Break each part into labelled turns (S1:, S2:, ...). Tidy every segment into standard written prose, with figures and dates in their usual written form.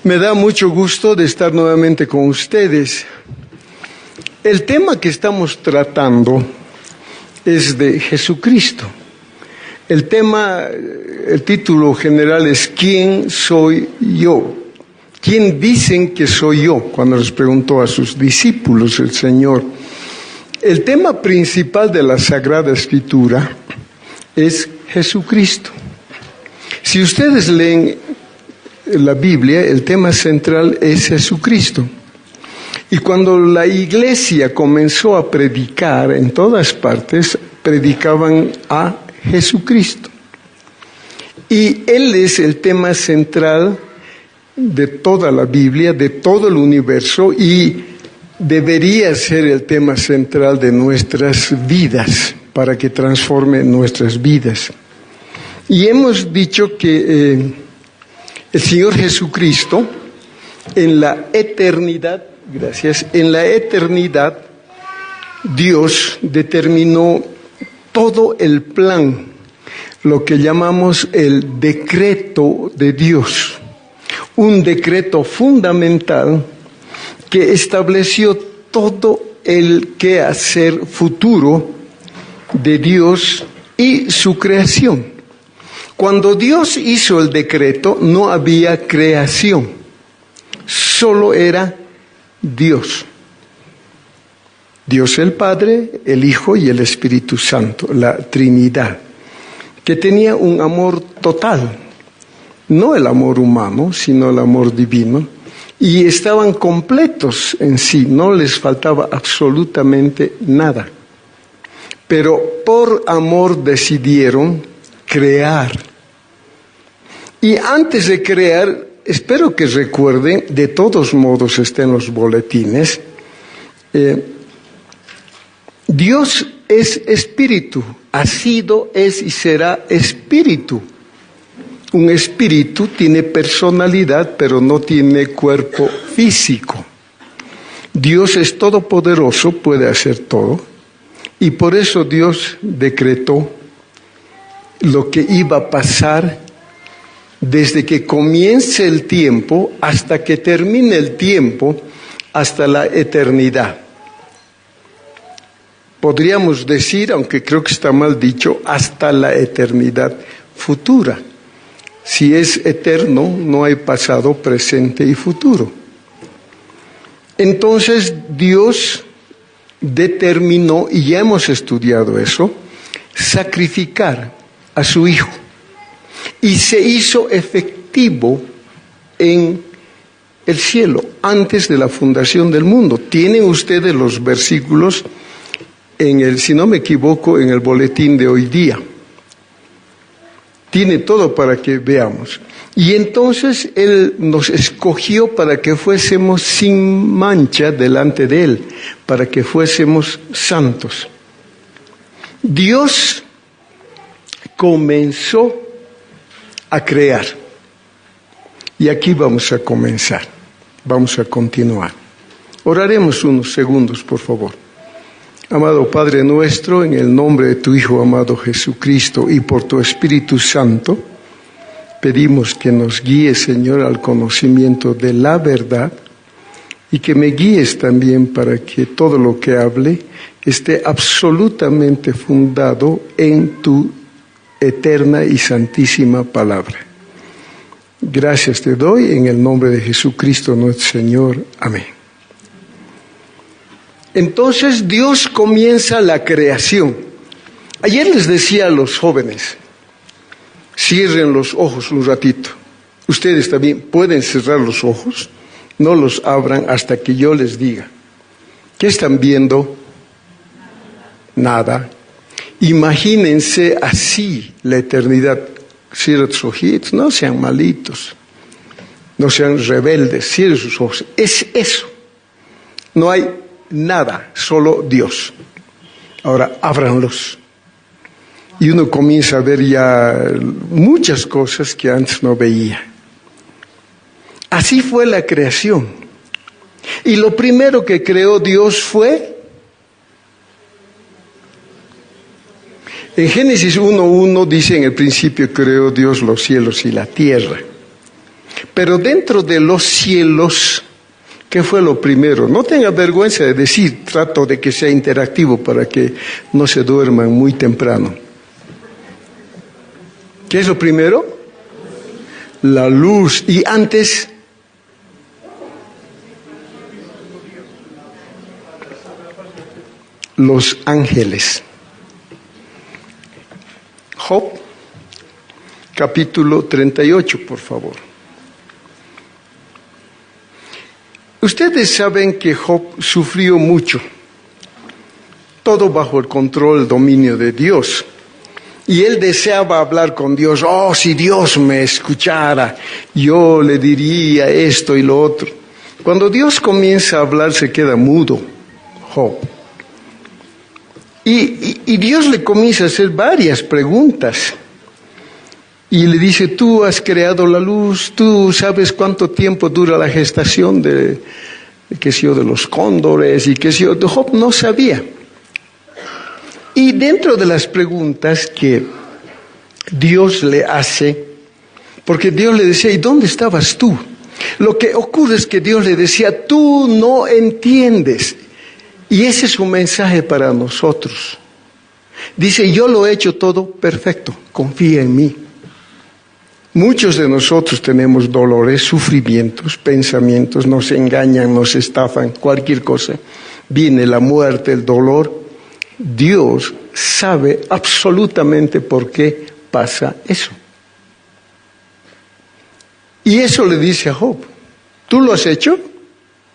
S1: Me da mucho gusto de estar nuevamente con ustedes. El tema que estamos tratando es de Jesucristo. El título general es ¿Quién soy yo? ¿Quién dicen que soy yo? Cuando les preguntó a sus discípulos el Señor. El tema principal de la Sagrada Escritura es Jesucristo. Si ustedes leen la Biblia, el tema central es Jesucristo. Y cuando la iglesia comenzó a predicar en todas partes, predicaban a Jesucristo. Y Él es el tema central de toda la Biblia, de todo el universo, y debería ser el tema central de nuestras vidas, para que transforme nuestras vidas. Y hemos dicho que el Señor Jesucristo, en la eternidad, Dios determinó todo el plan, lo que llamamos el decreto de Dios, un decreto fundamental que estableció todo el quehacer futuro de Dios y su creación. Cuando Dios hizo el decreto, no había creación, solo era Dios. Dios el Padre, el Hijo y el Espíritu Santo, la Trinidad, que tenía un amor total, no el amor humano, sino el amor divino, y estaban completos en sí, no les faltaba absolutamente nada. Pero por amor decidieron crear. Y antes de crear, espero que recuerden, de todos modos está en los boletines, Dios es espíritu, ha sido, es y será espíritu. Un espíritu tiene personalidad, pero no tiene cuerpo físico. Dios es todopoderoso, puede hacer todo, y por eso Dios decretó lo que iba a pasar desde que comience el tiempo hasta que termine el tiempo, hasta la eternidad. Podríamos decir, aunque creo que está mal dicho, hasta la eternidad futura. Si es eterno, no hay pasado, presente y futuro. Entonces Dios determinó, y ya hemos estudiado eso, sacrificar a su Hijo. Y se hizo efectivo en el cielo, antes de la fundación del mundo. Tienen ustedes los versículos, si no me equivoco, en el boletín de hoy día. Tiene todo para que veamos. Y entonces Él nos escogió para que fuésemos sin mancha delante de Él, para que fuésemos santos. Dios comenzó a crear. Y aquí vamos a comenzar, vamos a continuar. Oraremos unos segundos, por favor. Amado Padre nuestro, en el nombre de tu Hijo amado Jesucristo y por tu Espíritu Santo, pedimos que nos guíes, Señor, al conocimiento de la verdad y que me guíes también para que todo lo que hable esté absolutamente fundado en tu eterna y santísima palabra. Gracias te doy en el nombre de Jesucristo nuestro Señor. Amén. Entonces Dios comienza la creación. Ayer les decía a los jóvenes, cierren los ojos un ratito. Ustedes también pueden cerrar los ojos, no los abran hasta que yo les diga. ¿Qué están viendo? Nada. Imagínense así la eternidad. Cierren sus ojitos, no sean malitos, no sean rebeldes, cierren sus ojos. Es eso. No hay nada, solo Dios. Ahora, ábranlos. Y uno comienza a ver ya muchas cosas que antes no veía. Así fue la creación. Y lo primero que creó Dios fue, en Génesis 1:1 dice, en el principio creó Dios los cielos y la tierra. Pero dentro de los cielos, ¿qué fue lo primero? No tenga vergüenza de decir, trato de que sea interactivo para que no se duerman muy temprano. ¿Qué es lo primero? La luz. Y antes, los ángeles. Job, capítulo 38, por favor. Ustedes saben que Job sufrió mucho, todo bajo el control, el dominio de Dios. Y él deseaba hablar con Dios. Oh, si Dios me escuchara, yo le diría esto y lo otro. Cuando Dios comienza a hablar, se queda mudo, Job. Y Dios le comienza a hacer varias preguntas. Y le dice, tú has creado la luz, tú sabes cuánto tiempo dura la gestación de los cóndores y Job no sabía. Y dentro de las preguntas que Dios le hace, porque Dios le decía, ¿y dónde estabas tú? Lo que ocurre es que Dios le decía, tú no entiendes. Y ese es un mensaje para nosotros. Dice, yo lo he hecho todo perfecto, confía en mí. Muchos de nosotros tenemos dolores, sufrimientos, pensamientos, nos engañan, nos estafan, cualquier cosa. Viene la muerte, el dolor. Dios sabe absolutamente por qué pasa eso. Y eso le dice a Job, ¿tú lo has hecho?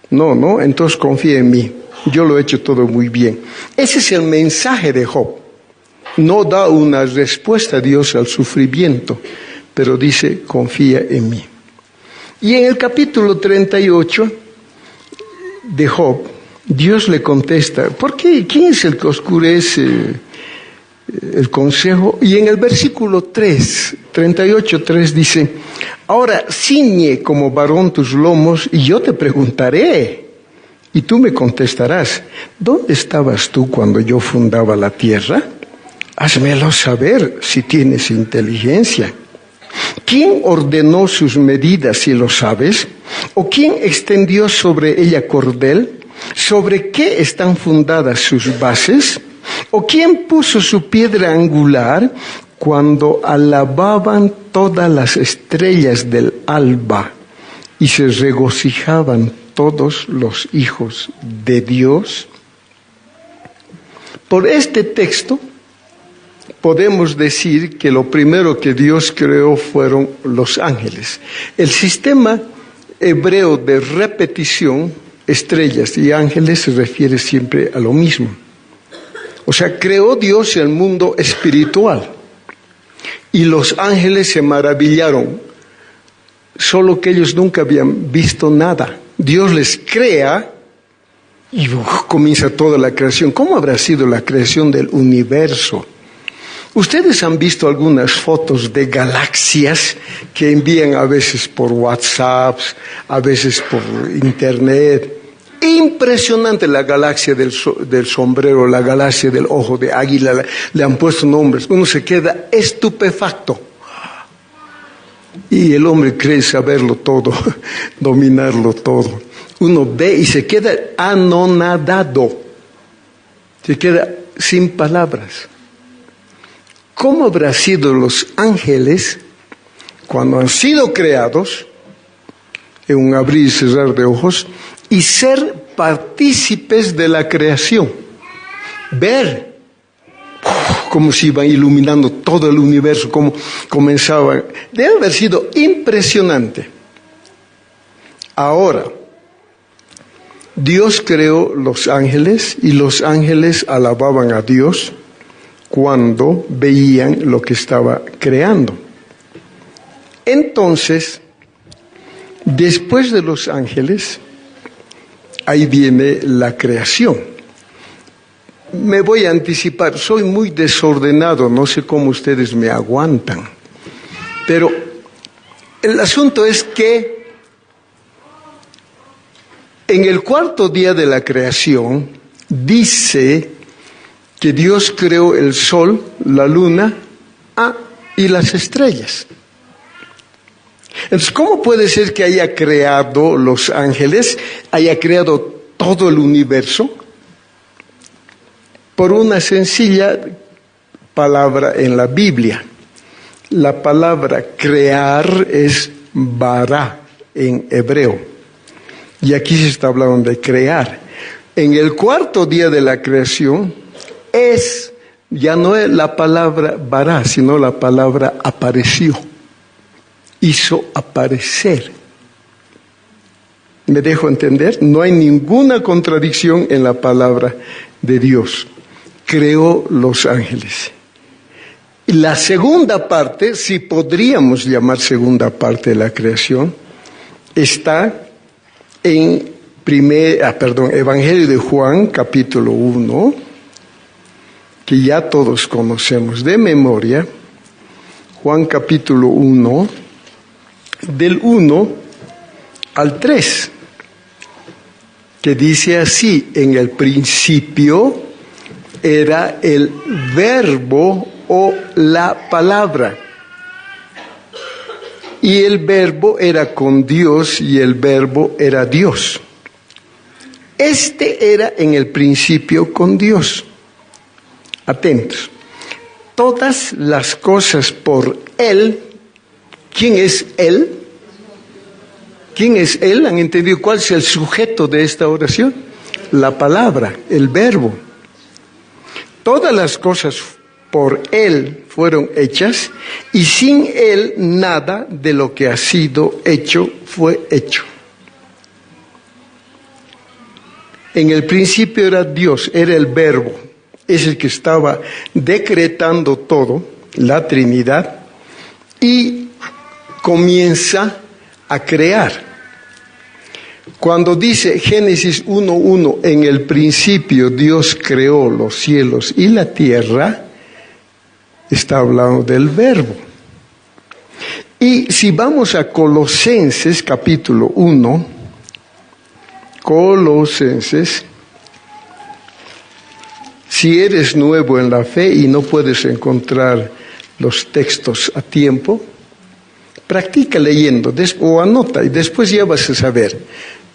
S1: No, entonces confía en mí, yo lo he hecho todo muy bien. Ese es el mensaje de Job. No da una respuesta a Dios al sufrimiento, pero dice, confía en mí. Y en el capítulo 38 de Job, Dios le contesta, ¿por qué? ¿Quién es el que oscurece el consejo? Y en el versículo 38:3 dice, ahora ciñe como varón tus lomos y yo te preguntaré y tú me contestarás, ¿dónde estabas tú cuando yo fundaba la tierra? Házmelo saber si tienes inteligencia. ¿Quién ordenó sus medidas, si lo sabes? ¿O quién extendió sobre ella cordel? ¿Sobre qué están fundadas sus bases? ¿O quién puso su piedra angular cuando alababan todas las estrellas del alba y se regocijaban todos los hijos de Dios? Por este texto podemos decir que lo primero que Dios creó fueron los ángeles. El sistema hebreo de repetición, estrellas y ángeles, se refiere siempre a lo mismo. O sea, creó Dios el mundo espiritual y los ángeles se maravillaron, solo que ellos nunca habían visto nada. Dios les crea y comienza toda la creación. ¿Cómo habrá sido la creación del universo? Ustedes han visto algunas fotos de galaxias que envían a veces por WhatsApp, a veces por internet. Impresionante la galaxia del sombrero, la galaxia del ojo de águila, le han puesto nombres. Uno se queda estupefacto. Y el hombre cree saberlo todo, dominarlo todo. Uno ve y se queda anonadado, se queda sin palabras. ¿Cómo habrán sido los ángeles cuando han sido creados, en un abrir y cerrar de ojos, y ser partícipes de la creación? Ver cómo se iba iluminando todo el universo, cómo comenzaba. Debe haber sido impresionante. Ahora, Dios creó los ángeles y los ángeles alababan a Dios cuando veían lo que estaba creando. Entonces, después de los ángeles, ahí viene la creación. Me voy a anticipar, soy muy desordenado, no sé cómo ustedes me aguantan, pero el asunto es que En el cuarto día de la creación, dice que Dios creó el sol, la luna y las estrellas. Entonces, ¿cómo puede ser que haya creado los ángeles, haya creado todo el universo? Por una sencilla palabra en la Biblia. La palabra crear es bara en hebreo. Y aquí se está hablando de crear. En el cuarto día de la creación ya no es la palabra bara, sino la palabra apareció. Hizo aparecer. ¿Me dejo entender? No hay ninguna contradicción en la palabra de Dios. Creó los ángeles. Y la segunda parte, si podríamos llamar segunda parte de la creación, está en Evangelio de Juan, capítulo 1, que ya todos conocemos de memoria. Juan capítulo 1, del 1 al 3, que dice así: en el principio era el verbo o la palabra, y el verbo era con Dios y el verbo era Dios. Este era en el principio con Dios. Atentos. Todas las cosas por Él. ¿Quién es Él? ¿Quién es Él? ¿Han entendido cuál es el sujeto de esta oración? La palabra, el verbo. Todas las cosas por Él fueron hechas, y sin Él nada de lo que ha sido hecho fue hecho. En el principio era Dios, era el verbo, es el que estaba decretando todo, la Trinidad, y comienza a crear. Cuando dice Génesis 1:1, en el principio Dios creó los cielos y la tierra, está hablando del verbo. Y si vamos a Colosenses capítulo 1, Colosenses, si eres nuevo en la fe y no puedes encontrar los textos a tiempo, practica leyendo o anota y después ya vas a saber.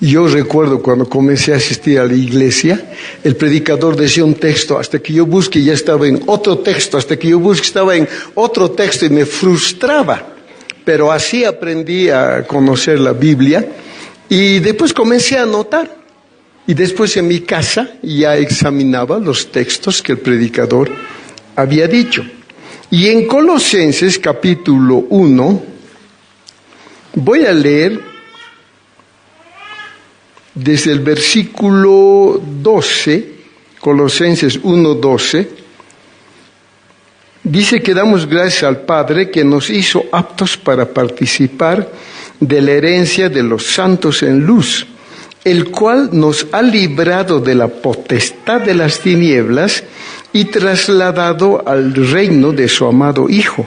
S1: Yo recuerdo cuando comencé a asistir a la iglesia, el predicador decía un texto, hasta que yo busque ya estaba en otro texto, hasta que yo busque estaba en otro texto y me frustraba. Pero así aprendí a conocer la Biblia y después comencé a anotar. Y después en mi casa ya examinaba los textos que el predicador había dicho. Y en Colosenses capítulo 1, voy a leer desde el versículo 12, Colosenses 1:12, dice que damos gracias al Padre que nos hizo aptos para participar de la herencia de los santos en luz, el cual nos ha librado de la potestad de las tinieblas y trasladado al reino de su amado Hijo,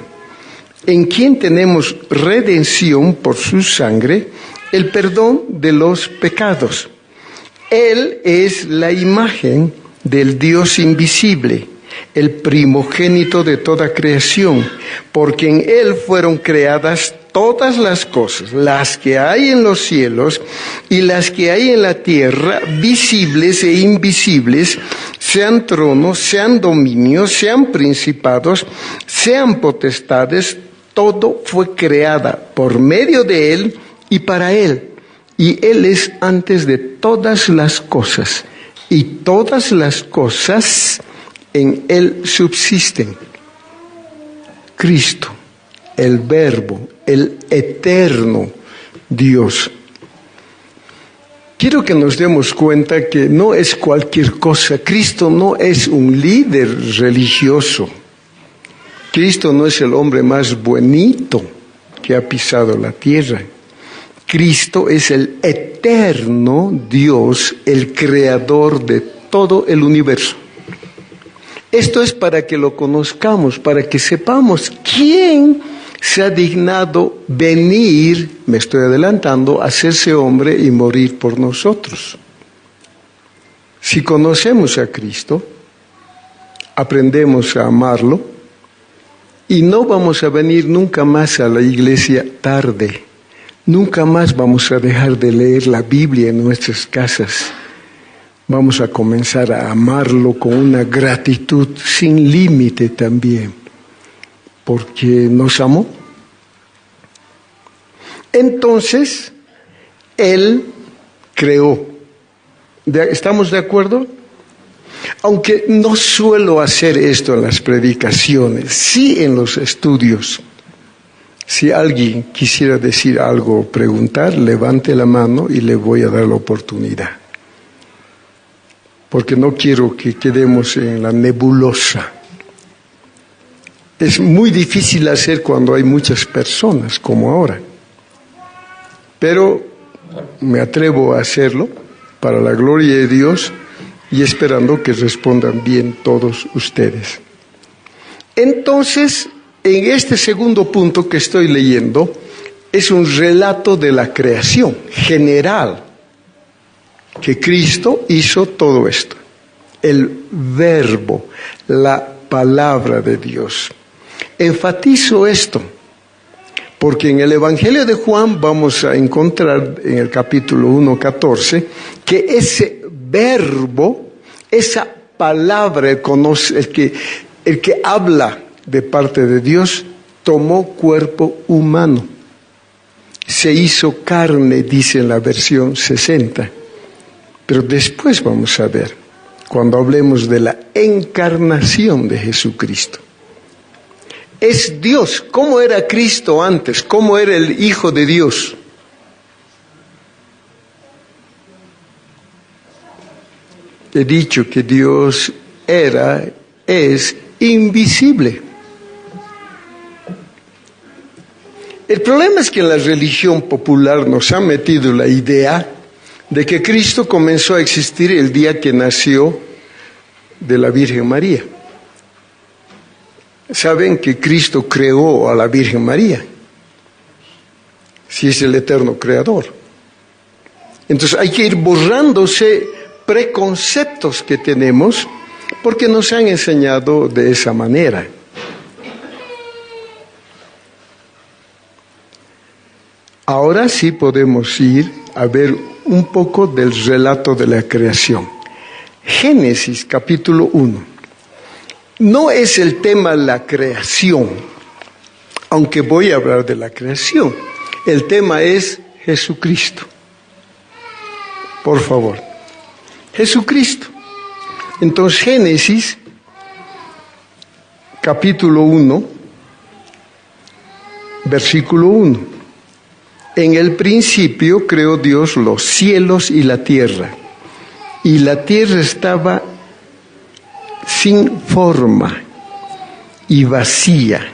S1: en quien tenemos redención por su sangre, el perdón de los pecados. Él es la imagen del Dios invisible, el primogénito de toda creación, porque en Él fueron creadas todas las cosas, las que hay en los cielos y las que hay en la tierra, visibles e invisibles, sean tronos, sean dominios, sean principados, sean potestades, todo fue creada por medio de Él y para Él. Y Él es antes de todas las cosas, y todas las cosas en Él subsisten. Cristo, el Verbo, el eterno Dios. Quiero que nos demos cuenta que no es cualquier cosa. Cristo no es un líder religioso. Cristo no es el hombre más bonito que ha pisado la tierra. Cristo es el eterno Dios, el creador de todo el universo. Esto es para que lo conozcamos, para que sepamos quién se ha dignado venir, me estoy adelantando, a hacerse hombre y morir por nosotros. Si conocemos a Cristo, aprendemos a amarlo y no vamos a venir nunca más a la iglesia tarde. Nunca más vamos a dejar de leer la Biblia en nuestras casas. Vamos a comenzar a amarlo con una gratitud sin límite también, porque nos amó. Entonces, Él creó. ¿Estamos de acuerdo? Aunque no suelo hacer esto en las predicaciones, sí en los estudios. Si alguien quisiera decir algo o preguntar, levante la mano y le voy a dar la oportunidad. Porque no quiero que quedemos en la nebulosa. Es muy difícil hacer cuando hay muchas personas, como ahora. Pero me atrevo a hacerlo para la gloria de Dios y esperando que respondan bien todos ustedes. Entonces, en este segundo punto que estoy leyendo, es un relato de la creación general, que Cristo hizo todo esto. El verbo, la palabra de Dios. Enfatizo esto, porque en el Evangelio de Juan vamos a encontrar en el capítulo 1:14 que ese verbo, esa palabra, el que habla de parte de Dios, tomó cuerpo humano. Se hizo carne, dice en la versión 60. Pero después vamos a ver, cuando hablemos de la encarnación de Jesucristo. Es Dios. ¿Cómo era Cristo antes? ¿Cómo era el Hijo de Dios? He dicho que Dios es invisible. El problema es que en la religión popular nos ha metido la idea de que Cristo comenzó a existir el día que nació de la Virgen María. Saben que Cristo creó a la Virgen María, si es el eterno creador. Entonces hay que ir borrándose preconceptos que tenemos porque nos han enseñado de esa manera. Ahora sí podemos ir a ver un poco del relato de la creación. Génesis capítulo 1. No es el tema la creación, aunque voy a hablar de la creación. El tema es Jesucristo. Por favor. Jesucristo. Entonces Génesis capítulo 1, versículo 1. En el principio creó Dios los cielos y la tierra tierra estaba sin forma y vacía,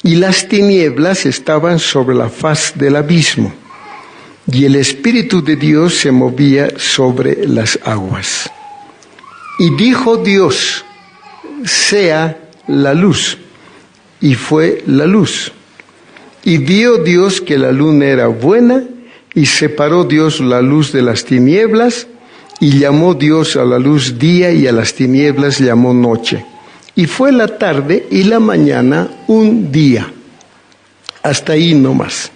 S1: y las tinieblas estaban sobre la faz del abismo, y el Espíritu de Dios se movía sobre las aguas. Y dijo Dios: sea la luz, y fue la luz. Y vio Dios que la luna era buena, y separó Dios la luz de las tinieblas, y llamó Dios a la luz día, y a las tinieblas llamó noche. Y fue la tarde y la mañana un día. Hasta ahí nomás.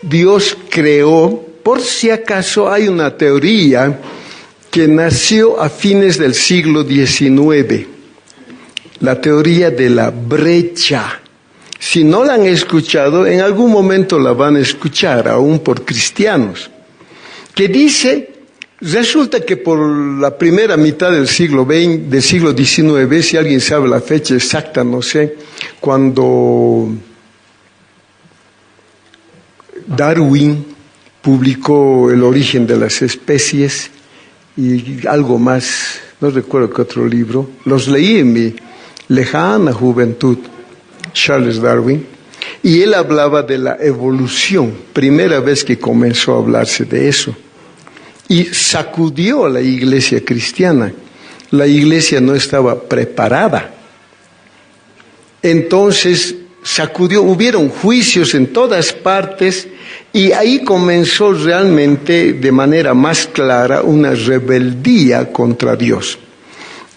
S1: Dios creó, por si acaso hay una teoría que nació a fines del siglo XIX, la teoría de la brecha. Si no la han escuchado, en algún momento la van a escuchar, aún por cristianos, que dice, resulta que por la primera mitad del siglo XIX, si alguien sabe la fecha exacta, no sé, cuando Darwin publicó El origen de las especies y algo más, no recuerdo qué otro libro, los leí en mi lejana juventud, Charles Darwin, y él hablaba de la evolución, primera vez que comenzó a hablarse de eso, y sacudió a la iglesia cristiana. La iglesia no estaba preparada. Entonces sacudió, hubieron juicios en todas partes y ahí comenzó realmente de manera más clara una rebeldía contra Dios.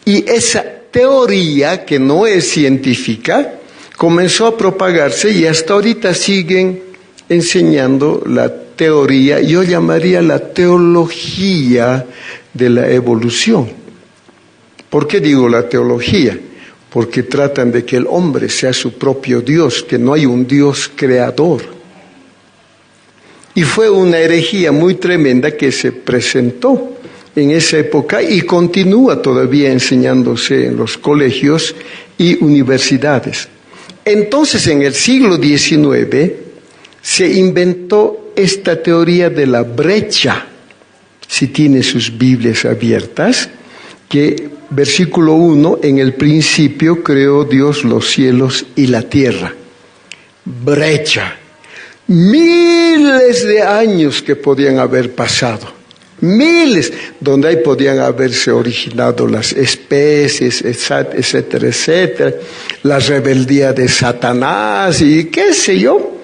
S1: Y esa teoría, que no es científica, comenzó a propagarse y hasta ahorita siguen enseñando la teoría, yo llamaría la teología de la evolución. ¿Por qué digo la teología? Porque tratan de que el hombre sea su propio Dios, que no hay un Dios creador. Y fue una herejía muy tremenda que se presentó en esa época y continúa todavía enseñándose en los colegios y universidades. Entonces, en el siglo XIX, se inventó esta teoría de la brecha. Si tiene sus Biblias abiertas, que versículo 1, en el principio creó Dios los cielos y la tierra. Brecha. Miles de años que podían haber pasado. Miles, donde ahí podían haberse originado las especies, etcétera, etcétera. La rebeldía de Satanás y qué sé yo.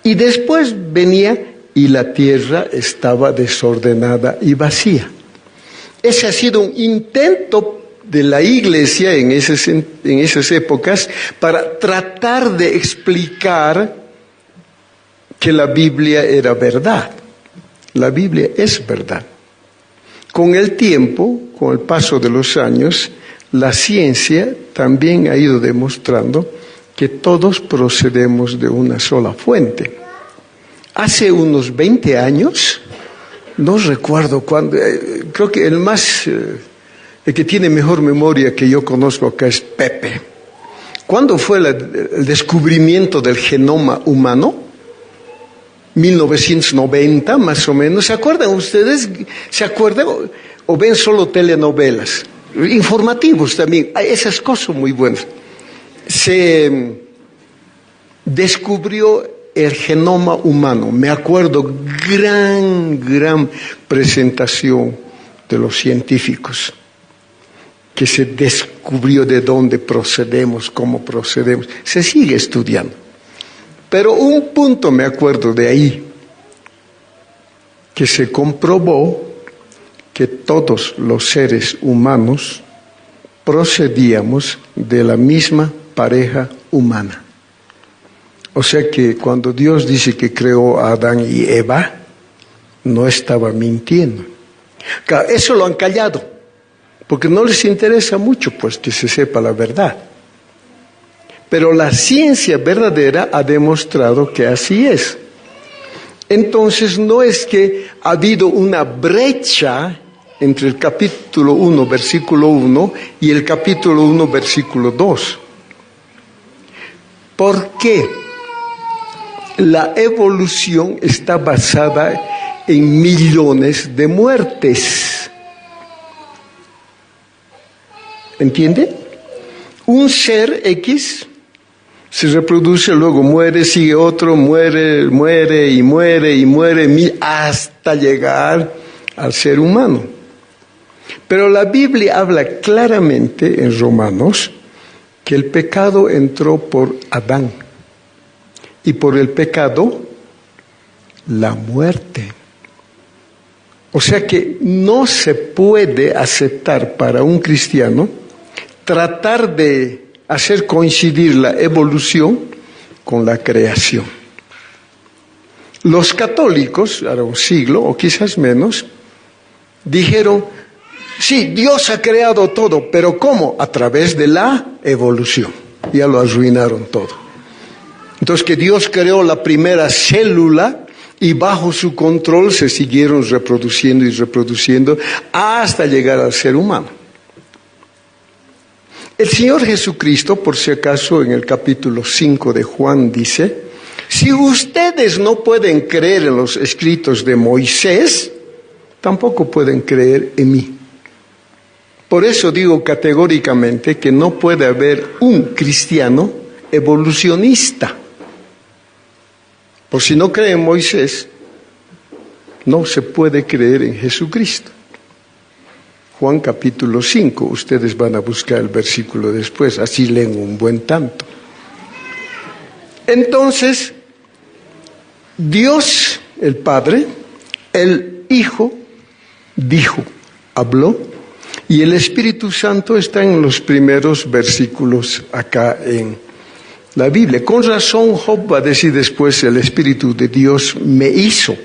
S1: Y después venía y la tierra estaba desordenada y vacía. Ese ha sido un intento de la iglesia en esas épocas para tratar de explicar que la Biblia era verdad. La Biblia es verdad. Con el tiempo, con el paso de los años, la ciencia también ha ido demostrando que todos procedemos de una sola fuente. Hace unos 20 años, no recuerdo cuándo, creo que el que tiene mejor memoria que yo conozco acá es Pepe. ¿Cuándo fue el descubrimiento del genoma humano? 1990 más o menos. ¿Se acuerdan ustedes? ¿Se acuerdan? ¿O ven solo telenovelas? Informativos también. Esas cosas muy buenas. Se descubrió el genoma humano. Me acuerdo, gran presentación de los científicos, que se descubrió de dónde procedemos, cómo procedemos. Se sigue estudiando. Pero un punto me acuerdo de ahí, que se comprobó que todos los seres humanos procedíamos de la misma pareja humana. O sea que cuando Dios dice que creó a Adán y Eva, no estaba mintiendo. Claro, eso lo han callado, porque no les interesa mucho pues que se sepa la verdad. Pero la ciencia verdadera ha demostrado que así es. Entonces no es que ha habido una brecha entre el capítulo 1, versículo 1 y el capítulo 1, versículo 2. ¿Por qué? La evolución está basada en millones de muertes. ¿Entiende? Un ser X se reproduce, luego muere, sigue otro, muere, hasta llegar al ser humano. Pero la Biblia habla claramente en Romanos que el pecado entró por Adán. Y por el pecado, la muerte. O sea que no se puede aceptar para un cristiano tratar de hacer coincidir la evolución con la creación. Los católicos, ahora un siglo o quizás menos, dijeron, sí, Dios ha creado todo, pero ¿cómo? A través de la evolución. Ya lo arruinaron todo. Entonces que Dios creó la primera célula y bajo su control se siguieron reproduciendo y reproduciendo hasta llegar al ser humano. El Señor Jesucristo, por si acaso, en el capítulo 5 de Juan dice, si ustedes no pueden creer en los escritos de Moisés, tampoco pueden creer en mí. Por eso digo categóricamente que no puede haber un cristiano evolucionista. Por si no cree en Moisés, no se puede creer en Jesucristo. Juan capítulo 5, ustedes van a buscar el versículo después, así leen un buen tanto. Entonces, Dios, el Padre, el Hijo, dijo, habló, y el Espíritu Santo está en los primeros versículos acá en la Biblia. Con razón Job va a decir después, el Espíritu de Dios me hizo.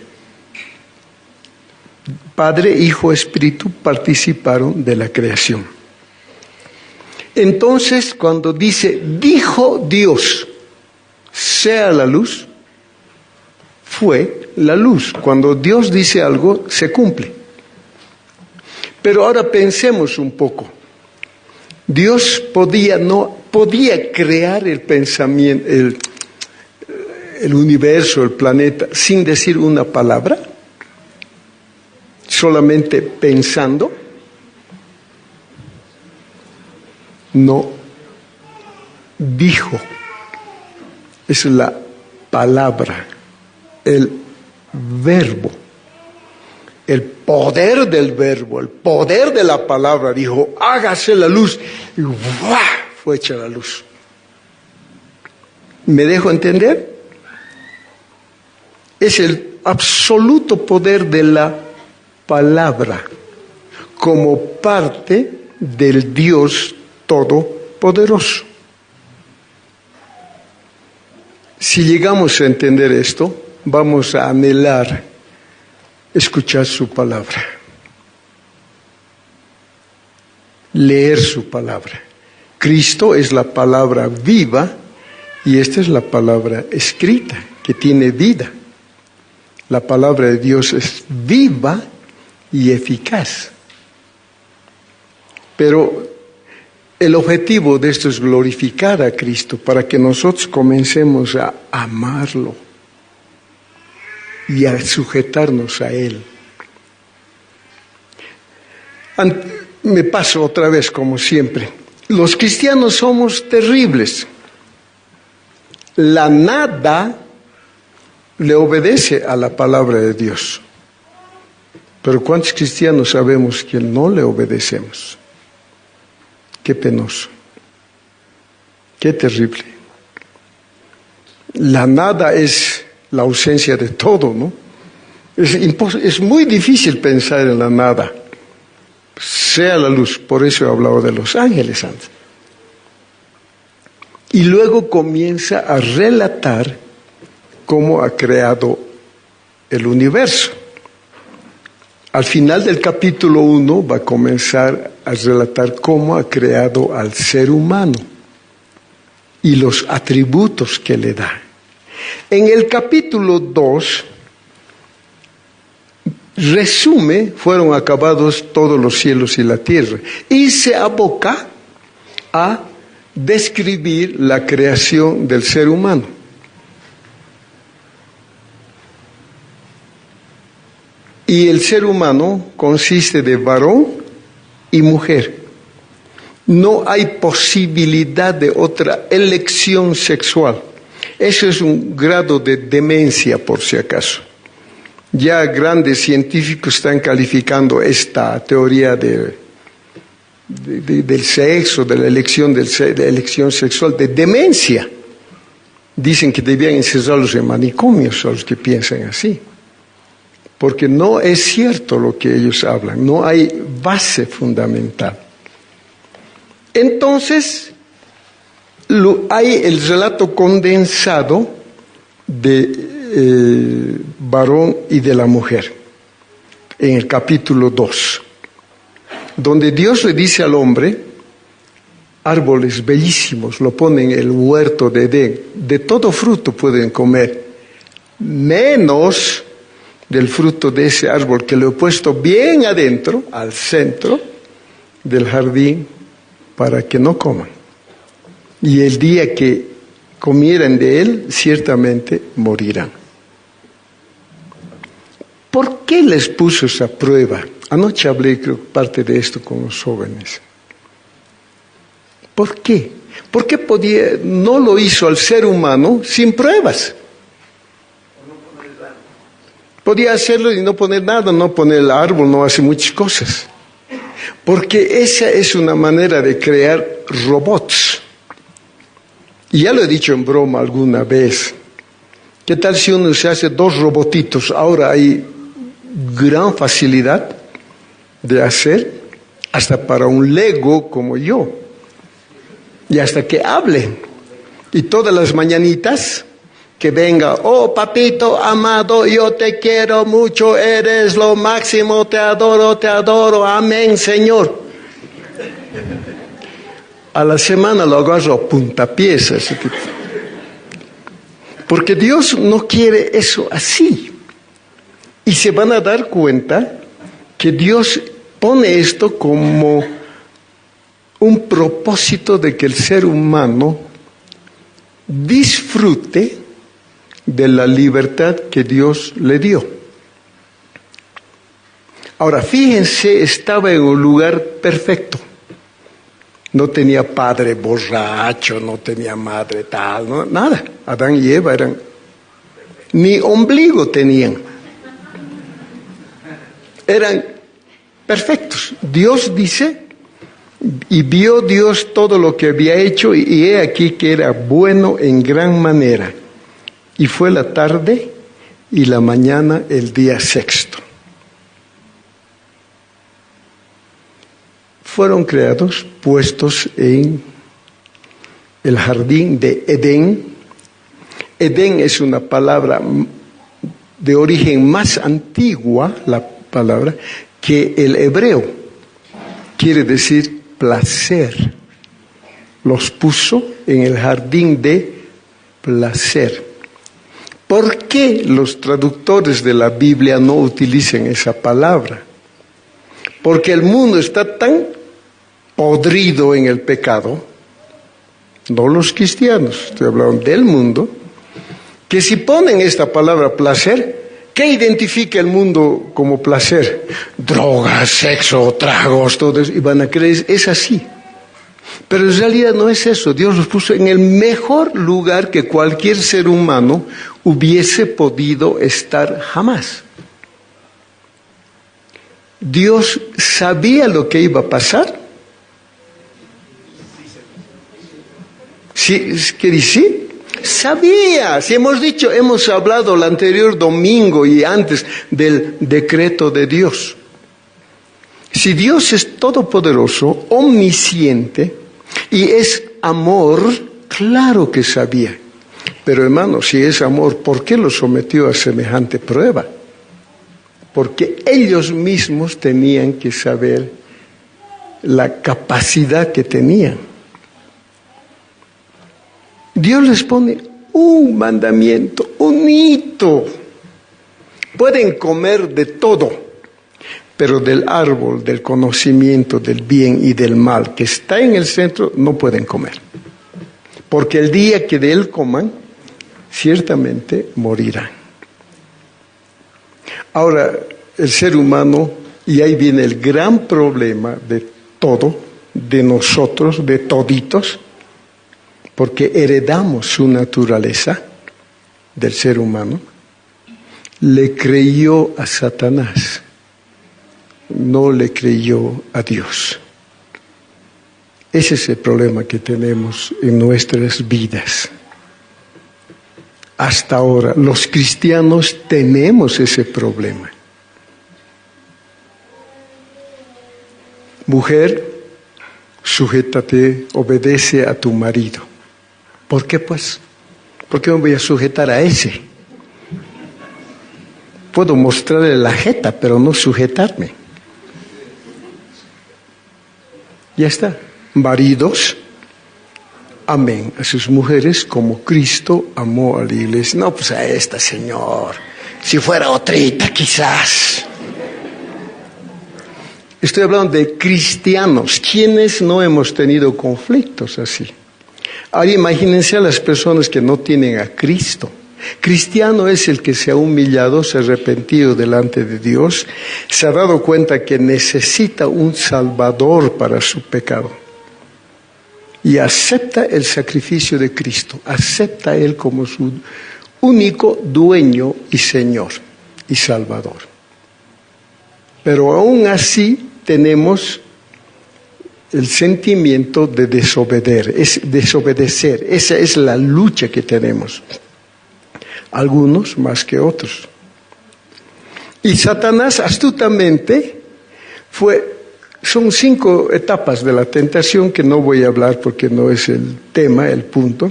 S1: Padre, Hijo, Espíritu participaron de la creación. Entonces, cuando dice, dijo Dios, sea la luz, fue la luz. Cuando Dios dice algo, se cumple. Pero ahora pensemos un poco. Dios podía crear el pensamiento, el universo, el planeta, sin decir una palabra, solamente pensando. No, dijo. Es la palabra, el verbo. El poder del verbo, el poder de la palabra, dijo, hágase la luz, y ¡buah! Fue hecha la luz. ¿Me dejo entender? Es el absoluto poder de la palabra, como parte del Dios Todopoderoso. Si llegamos a entender esto, vamos a anhelar escuchar su palabra, leer su palabra. Cristo es la palabra viva y esta es la palabra escrita, que tiene vida. La palabra de Dios es viva y eficaz. Pero el objetivo de esto es glorificar a Cristo para que nosotros comencemos a amarlo y a sujetarnos a Él. Me paso otra vez como siempre. Los cristianos somos terribles. La nada le obedece a la palabra de Dios. Pero ¿cuántos cristianos sabemos que no le obedecemos? Qué penoso. Qué terrible. La nada es la ausencia de todo, ¿no? Es muy difícil pensar en la nada. Sea la luz, por eso he hablado de los ángeles antes. Y luego comienza a relatar cómo ha creado el universo. Al final del capítulo 1 va a comenzar a relatar cómo ha creado al ser humano y los atributos que le da. En el capítulo 2, resume, fueron acabados todos los cielos y la tierra, y se aboca a describir la creación del ser humano. Y el ser humano consiste de varón y mujer. No hay posibilidad de otra elección sexual. Eso es un grado de demencia, por si acaso. Ya grandes científicos están calificando esta teoría del sexo, de la elección, de elección sexual, de demencia. Dicen que debían encerrarlos en manicomios a los que piensan así. Porque no es cierto lo que ellos hablan, no hay base fundamental. Entonces, hay el relato condensado de varón y de la mujer, en el capítulo 2, donde Dios le dice al hombre, árboles bellísimos, lo pone en el huerto de Edén, de todo fruto pueden comer, menos del fruto de ese árbol que lo he puesto bien adentro, al centro del jardín, para que no coman. Y el día que comieran de él, ciertamente morirán. ¿Por qué les puso esa prueba? Anoche hablé, creo, parte de esto con los jóvenes. ¿Por qué? ¿Por qué no lo hizo al ser humano sin pruebas? Podía hacerlo y no poner nada, no poner el árbol, no hace muchas cosas. Porque esa es una manera de crear robots. Y ya lo he dicho en broma alguna vez. ¿Qué tal si uno se hace 2 robotitos? Ahora hay gran facilidad de hacer, hasta para un Lego como yo. Y hasta que hable. Y todas las mañanitas que venga, oh papito amado, yo te quiero mucho, eres lo máximo, te adoro, amén, Señor. A la semana lo agarro a puntapiés. Porque Dios no quiere eso así. Y se van a dar cuenta que Dios pone esto como un propósito de que el ser humano disfrute de la libertad que Dios le dio. Ahora, fíjense, estaba en un lugar perfecto. No tenía padre borracho, no tenía madre tal, no, nada. Adán y Eva eran, ni ombligo tenían. Eran perfectos. Dios dice, y vio Dios todo lo que había hecho, y he aquí que era bueno en gran manera. Y fue la tarde y la mañana el día sexto. Fueron creados, puestos en el jardín de Edén. Edén es una palabra de origen más antigua, la palabra, que el hebreo. Quiere decir placer. Los puso en el jardín de placer. ¿Por qué los traductores de la Biblia no utilizan esa palabra? Porque el mundo está tan podrido en el pecado, no los cristianos, estoy hablando del mundo, que si ponen esta palabra placer, ¿qué identifica el mundo como placer? Drogas, sexo, tragos, todo eso, y van a creer, es así. Pero en realidad no es eso. Dios los puso en el mejor lugar que cualquier ser humano hubiese podido estar jamás. Dios sabía lo que iba a pasar. ¿Sí? ¿Qué dice? Sabía. Si hemos hablado el anterior domingo y antes del decreto de Dios. Si Dios es todopoderoso, omnisciente y es amor, claro que sabía. Pero hermano, si es amor, ¿por qué lo sometió a semejante prueba? Porque ellos mismos tenían que saber la capacidad que tenían. Dios les pone un mandamiento, un hito. Pueden comer de todo, pero del árbol del conocimiento del bien y del mal que está en el centro no pueden comer. Porque el día que de él coman, ciertamente morirán. Ahora, el ser humano, y ahí viene el gran problema de todo, de nosotros, de toditos, porque heredamos su naturaleza del ser humano, le creyó a Satanás, no le creyó a Dios. Ese es el problema que tenemos en nuestras vidas. Hasta ahora, los cristianos tenemos ese problema. Mujer, sujétate, obedece a tu marido. ¿Por qué pues? ¿Por qué me voy a sujetar a ese? Puedo mostrarle la jeta, pero no sujetarme. Ya está. Maridos, amén a sus mujeres como Cristo amó a la iglesia. No, pues a esta, Señor. Si fuera otrita, quizás. Estoy hablando de cristianos. ¿Quiénes no hemos tenido conflictos así? Ahora imagínense a las personas que no tienen a Cristo. Cristiano es el que se ha humillado, se ha arrepentido delante de Dios, se ha dado cuenta que necesita un Salvador para su pecado. Y acepta el sacrificio de Cristo, acepta a Él como su único dueño y Señor y Salvador. Pero aún así tenemos el sentimiento de desobedecer. Esa es la lucha que tenemos. Algunos más que otros. Y Satanás astutamente son 5 etapas de la tentación que no voy a hablar porque no es el tema, el punto.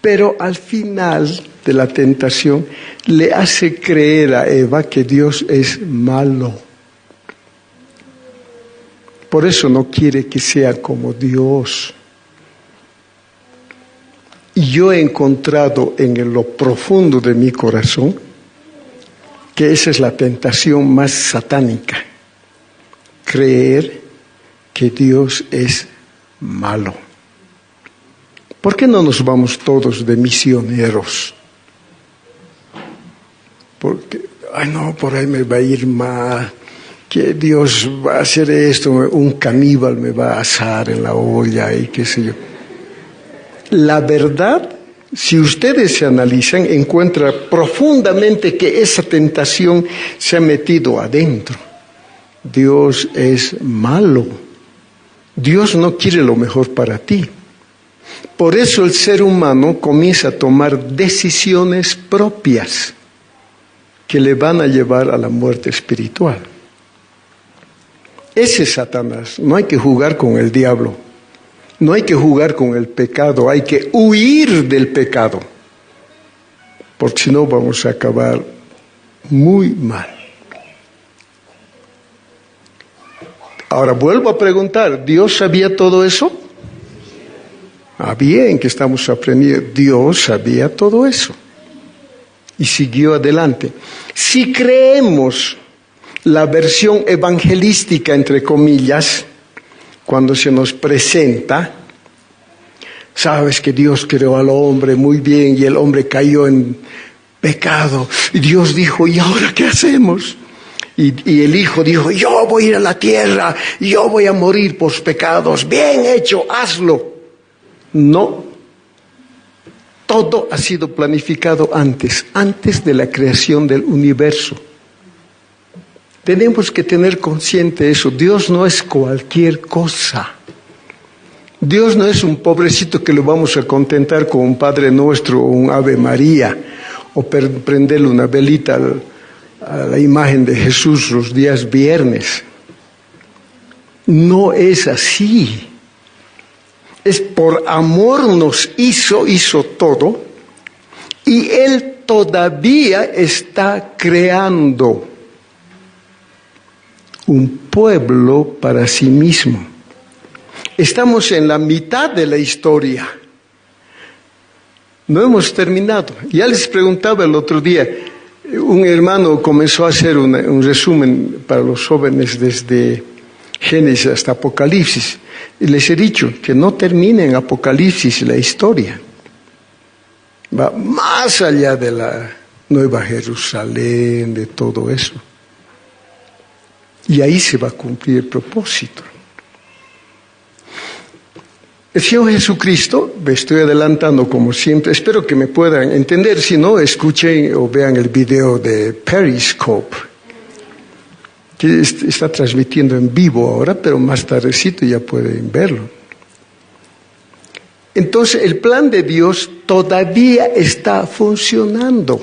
S1: Pero al final de la tentación le hace creer a Eva que Dios es malo. Por eso no quiere que sea como Dios. Y yo he encontrado en lo profundo de mi corazón que esa es la tentación más satánica. Creer que Dios es malo. ¿Por qué no nos vamos todos de misioneros? Porque, por ahí me va a ir mal, que Dios va a hacer esto, un caníbal me va a asar en la olla y qué sé yo. La verdad, si ustedes se analizan, encuentran profundamente que esa tentación se ha metido adentro. Dios es malo. Dios no quiere lo mejor para ti. Por eso el ser humano comienza a tomar decisiones propias que le van a llevar a la muerte espiritual. Ese es Satanás. No hay que jugar con el diablo. No hay que jugar con el pecado. Hay que huir del pecado. Porque si no vamos a acabar muy mal. Ahora vuelvo a preguntar, ¿Dios sabía todo eso? Bien que estamos aprendiendo. Dios sabía todo eso. Y siguió adelante. Si creemos la versión evangelística, entre comillas, cuando se nos presenta, sabes que Dios creó al hombre muy bien y el hombre cayó en pecado. Y Dios dijo, ¿y ahora qué hacemos? Y el hijo dijo, yo voy a ir a la tierra, yo voy a morir por pecados. Bien hecho, hazlo. No. Todo ha sido planificado antes de la creación del universo. Tenemos que tener consciente eso. Dios no es cualquier cosa. Dios no es un pobrecito que lo vamos a contentar con un Padre Nuestro o un Ave María o prenderle una velita a la imagen de Jesús los días viernes. No es así. Es por amor nos hizo todo y Él todavía está creando un pueblo para sí mismo. Estamos en la mitad de la historia. No hemos terminado. Ya les preguntaba el otro día, un hermano comenzó a hacer un resumen para los jóvenes desde Génesis hasta Apocalipsis. Y les he dicho que no termina en Apocalipsis la historia. Va más allá de la Nueva Jerusalén, de todo eso. Y ahí se va a cumplir el propósito. El Señor Jesucristo, me estoy adelantando como siempre, espero que me puedan entender, si no, escuchen o vean el video de Periscope, que está transmitiendo en vivo ahora, pero más tardecito ya pueden verlo. Entonces, el plan de Dios todavía está funcionando.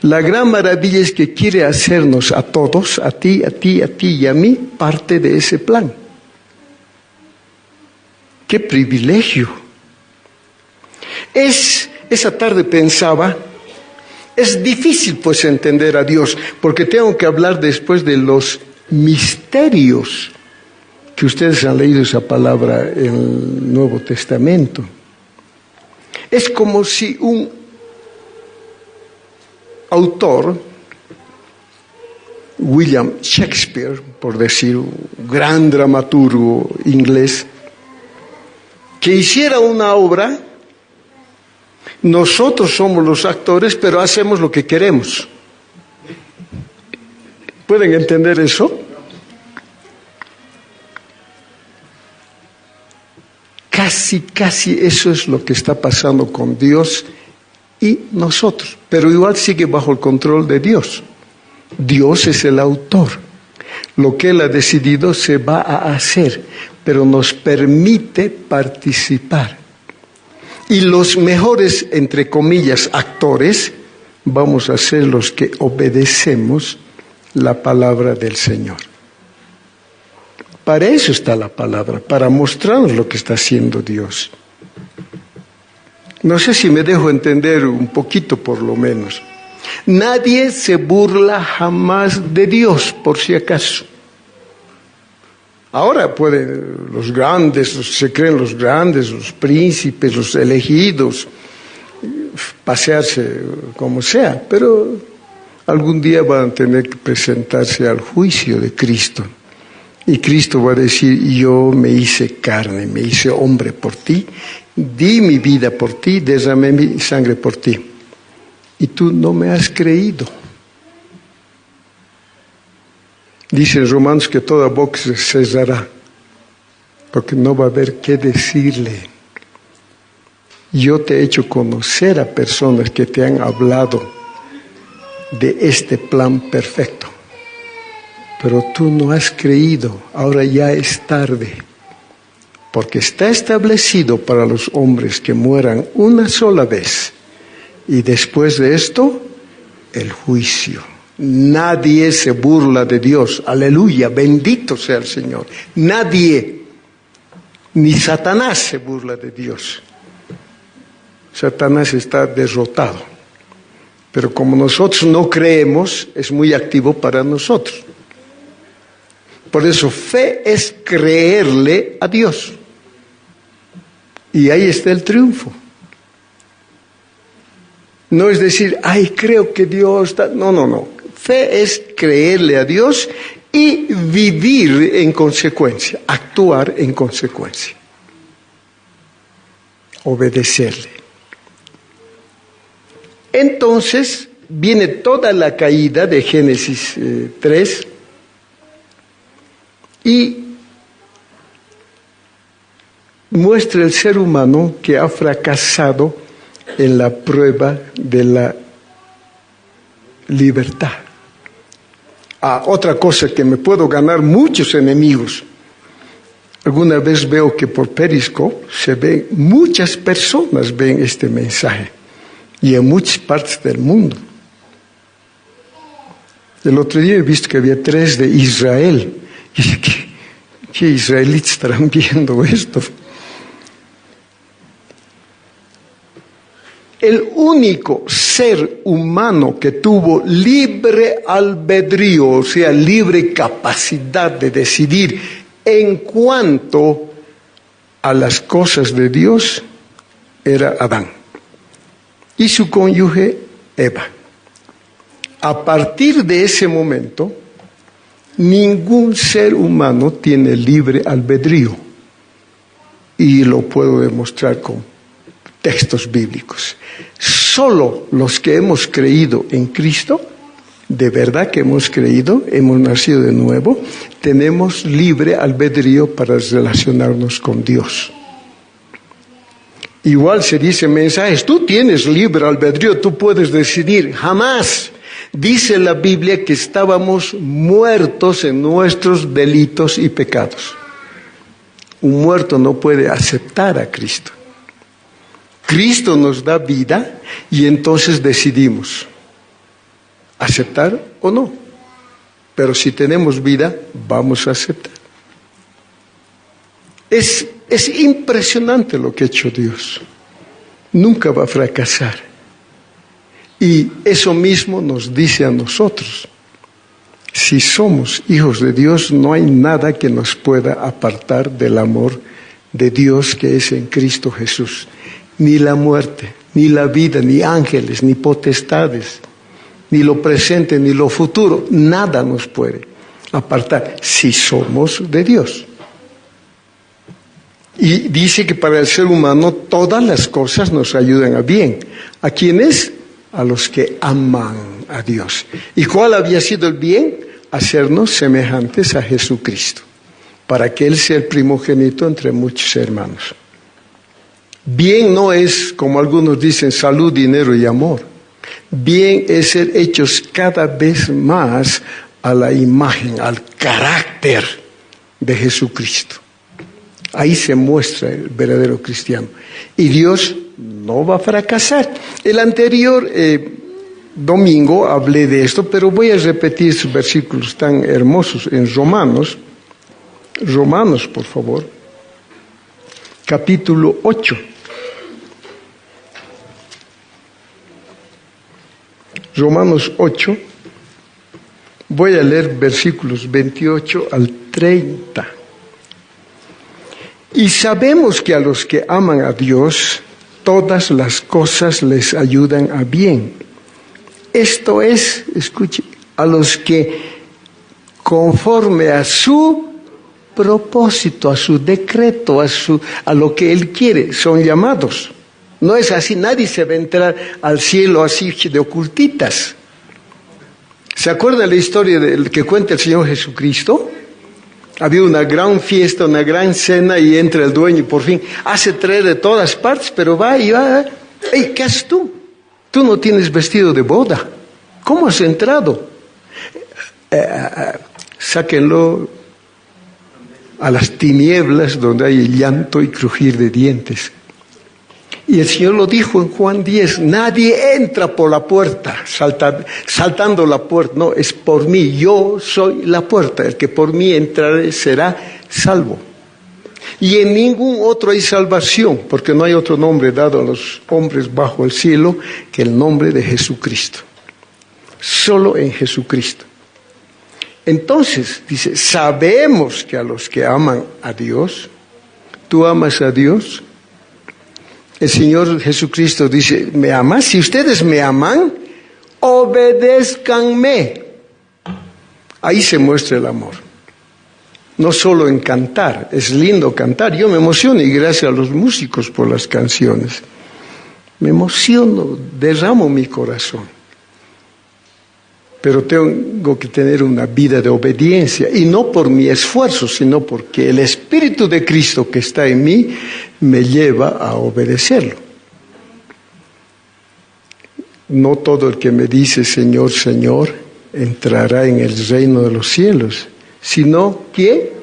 S1: La gran maravilla es que quiere hacernos a todos, a ti y a mí, parte de ese plan. ¡Qué privilegio! Esa tarde pensaba, es difícil pues entender a Dios, porque tengo que hablar después de los misterios que ustedes han leído esa palabra en el Nuevo Testamento. Es como si un autor, William Shakespeare, por decir, un gran dramaturgo inglés, que hiciera una obra, nosotros somos los actores, pero hacemos lo que queremos. ¿Pueden entender eso? Casi eso es lo que está pasando con Dios y nosotros, pero igual sigue bajo el control de Dios. Dios es el autor. Lo que Él ha decidido se va a hacer, pero nos permite participar. Y los mejores, entre comillas, actores, vamos a ser los que obedecemos la palabra del Señor. Para eso está la palabra, para mostrarnos lo que está haciendo Dios. No sé si me dejo entender un poquito por lo menos. Nadie se burla jamás de Dios, por si acaso. Ahora pueden los grandes, se creen los grandes, los príncipes, los elegidos, pasearse como sea, pero algún día van a tener que presentarse al juicio de Cristo. Y Cristo va a decir, yo me hice carne, me hice hombre por ti, di mi vida por ti, derramé mi sangre por ti. Y tú no me has creído. Dice en Romanos que toda boca se cerrará, porque no va a haber qué decirle. Yo te he hecho conocer a personas que te han hablado de este plan perfecto, pero tú no has creído. Ahora ya es tarde, porque está establecido para los hombres que mueran una sola vez, y después de esto, el juicio. Nadie se burla de Dios. Aleluya, bendito sea el Señor. Nadie, ni Satanás se burla de Dios. Satanás está derrotado. Pero como nosotros no creemos, es muy activo para nosotros. Por eso fe es creerle a Dios. Y ahí está el triunfo. No es decir, ay, creo que Dios está... No. Fe es creerle a Dios y vivir en consecuencia, actuar en consecuencia. Obedecerle. Entonces viene toda la caída de Génesis 3 y muestra el ser humano que ha fracasado en la prueba de la libertad. Otra cosa, que me puedo ganar muchos enemigos. Alguna vez veo que por Periscope se ven, muchas personas ven este mensaje, y en muchas partes del mundo. El otro día he visto que había 3 de Israel. Y dije, ¿qué israelitas estarán viendo esto? El único ser humano que tuvo libre albedrío, o sea, libre capacidad de decidir en cuanto a las cosas de Dios, era Adán. Y su cónyuge, Eva. A partir de ese momento, ningún ser humano tiene libre albedrío. Y lo puedo demostrar con textos bíblicos. Solo los que hemos creído en Cristo, de verdad que hemos creído, hemos nacido de nuevo, tenemos libre albedrío para relacionarnos con Dios. Igual se dice en mensajes, tú tienes libre albedrío, tú puedes decidir. Jamás. Dice la Biblia que estábamos muertos en nuestros delitos y pecados. Un muerto no puede aceptar a Cristo. Cristo nos da vida y entonces decidimos aceptar o no. Pero si tenemos vida, vamos a aceptar. Es impresionante lo que ha hecho Dios. Nunca va a fracasar. Y eso mismo nos dice a nosotros. Si somos hijos de Dios, no hay nada que nos pueda apartar del amor de Dios que es en Cristo Jesús. Ni la muerte, ni la vida, ni ángeles, ni potestades, ni lo presente, ni lo futuro. Nada nos puede apartar si somos de Dios. Y dice que para el ser humano todas las cosas nos ayudan a bien. ¿A quiénes? A los que aman a Dios. ¿Y cuál había sido el bien? Hacernos semejantes a Jesucristo, para que Él sea el primogénito entre muchos hermanos. Bien no es, como algunos dicen, salud, dinero y amor. Bien es ser hechos cada vez más a la imagen, al carácter de Jesucristo. Ahí se muestra el verdadero cristiano. Y Dios no va a fracasar. El anterior domingo hablé de esto, pero voy a repetir esos versículos tan hermosos en Romanos, por favor, capítulo 8. Romanos 8, voy a leer versículos 28 al 30. Y sabemos que a los que aman a Dios, todas las cosas les ayudan a bien. Esto es, escuche, a los que conforme a su propósito, a su decreto, a lo que Él quiere, son llamados. No es así, nadie se va a entrar al cielo así de ocultitas. ¿Se acuerda la historia que cuenta el Señor Jesucristo? Había una gran fiesta, una gran cena y entra el dueño y por fin hace traer de todas partes, pero va y va. ¡Ey, qué haces tú! Tú no tienes vestido de boda. ¿Cómo has entrado? Sáquenlo a las tinieblas donde hay llanto y crujir de dientes. Y el Señor lo dijo en Juan 10, nadie entra por la puerta, saltando la puerta, no, es por mí, yo soy la puerta, el que por mí entrare será salvo. Y en ningún otro hay salvación, porque no hay otro nombre dado a los hombres bajo el cielo que el nombre de Jesucristo. Solo en Jesucristo. Entonces, dice, sabemos que a los que aman a Dios, ¿tú amas a Dios? El Señor Jesucristo dice, ¿me amas? Si ustedes me aman, obedézcanme. Ahí se muestra el amor. No solo en cantar, es lindo cantar. Yo me emociono y gracias a los músicos por las canciones. Me emociono, derramo mi corazón. Pero tengo que tener una vida de obediencia, y no por mi esfuerzo, sino porque el Espíritu de Cristo que está en mí me lleva a obedecerlo. No todo el que me dice Señor, Señor, entrará en el reino de los cielos, sino que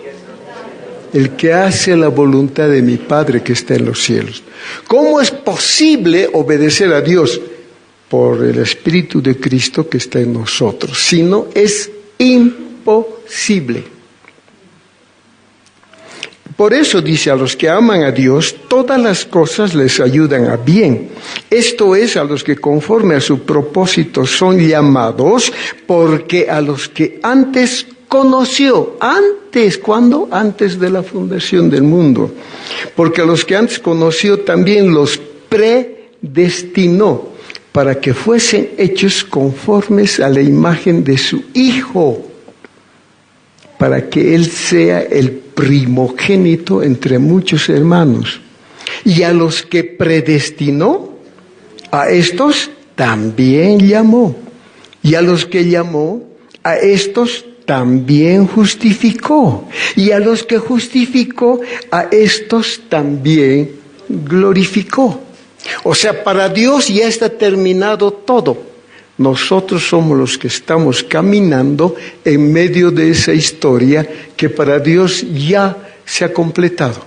S1: el que hace la voluntad de mi Padre que está en los cielos. ¿Cómo es posible obedecer a Dios? Por el Espíritu de Cristo que está en nosotros. Si no, es imposible. Por eso dice, a los que aman a Dios, todas las cosas les ayudan a bien. Esto es, a los que conforme a su propósito son llamados, porque a los que antes conoció, ¿cuándo? Antes de la fundación del mundo. Porque a los que antes conoció también los predestinó, para que fuesen hechos conformes a la imagen de su Hijo, para que Él sea el primogénito entre muchos hermanos. Y a los que predestinó, a estos también llamó. Y a los que llamó, a estos también justificó. Y a los que justificó, a estos también glorificó. O sea, para Dios ya está terminado todo. Nosotros somos los que estamos caminando en medio de esa historia que para Dios ya se ha completado.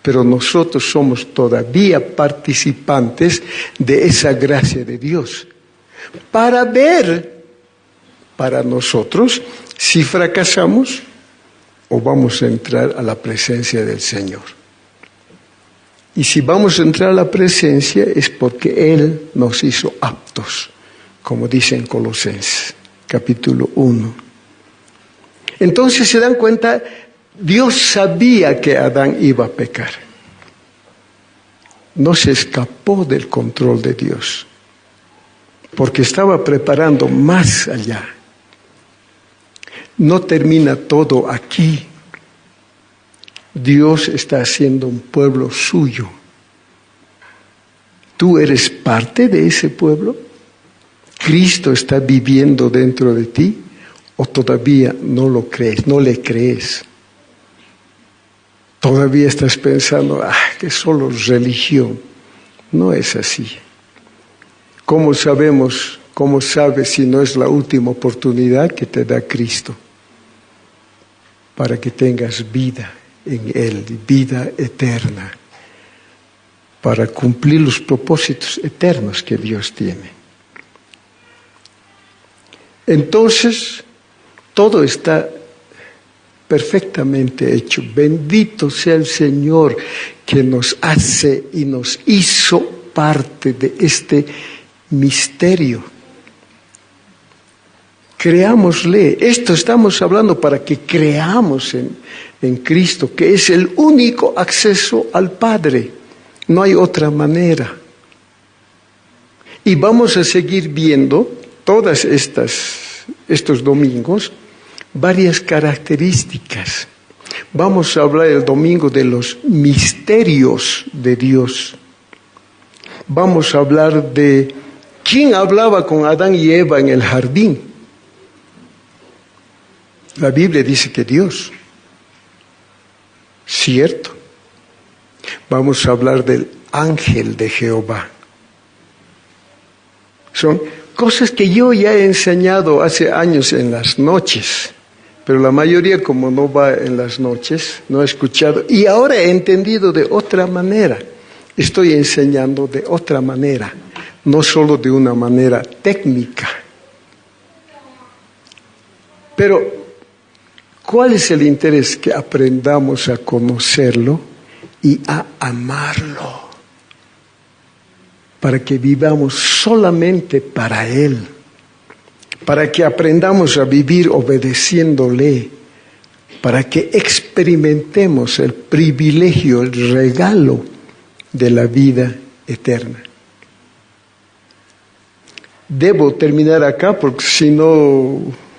S1: Pero nosotros somos todavía participantes de esa gracia de Dios. Para ver, para nosotros, si fracasamos o vamos a entrar a la presencia del Señor. Y si vamos a entrar a la presencia es porque Él nos hizo aptos, como dice en Colosenses, capítulo 1. Entonces se dan cuenta, Dios sabía que Adán iba a pecar. No se escapó del control de Dios, porque estaba preparando más allá. No termina todo aquí. Dios está haciendo un pueblo suyo. ¿Tú eres parte de ese pueblo? ¿Cristo está viviendo dentro de ti? ¿O todavía no lo crees, no le crees? Todavía estás pensando, que solo religión. No es así. ¿Cómo sabemos ¿Cómo sabes si no es la última oportunidad que te da Cristo? Para que tengas vida en Él, vida eterna, para cumplir los propósitos eternos que Dios tiene. Entonces, todo está perfectamente hecho. Bendito sea el Señor que nos hace y nos hizo parte de este misterio. Creámosle. Esto estamos hablando para que creamos en Cristo, que es el único acceso al Padre. No hay otra manera. Y vamos a seguir viendo todas estos domingos varias características. Vamos a hablar el domingo de los misterios de Dios. Vamos a hablar de quién hablaba con Adán y Eva en el jardín. La Biblia dice que Dios. Cierto. Vamos a hablar del ángel de Jehová. Son cosas que yo ya he enseñado hace años en las noches, pero la mayoría, como no va en las noches, no ha escuchado. Y ahora he entendido de otra manera. Estoy enseñando de otra manera, no solo de una manera técnica. Pero, ¿cuál es el interés? Que aprendamos a conocerlo y a amarlo, para que vivamos solamente para Él, para que aprendamos a vivir obedeciéndole, para que experimentemos el privilegio, el regalo de la vida eterna. Debo terminar acá porque si no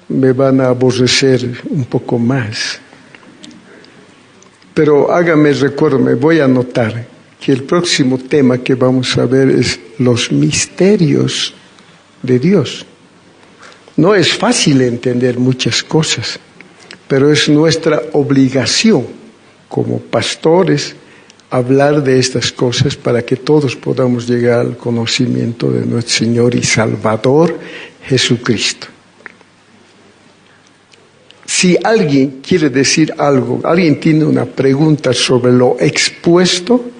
S1: me van a aborrecer un poco más. Pero hágame recuerdo, me voy a anotar que el próximo tema que vamos a ver es los misterios de Dios. No es fácil entender muchas cosas, pero es nuestra obligación como pastores hablar de estas cosas para que todos podamos llegar al conocimiento de nuestro Señor y Salvador Jesucristo. Si alguien quiere decir algo, alguien tiene una pregunta sobre lo expuesto,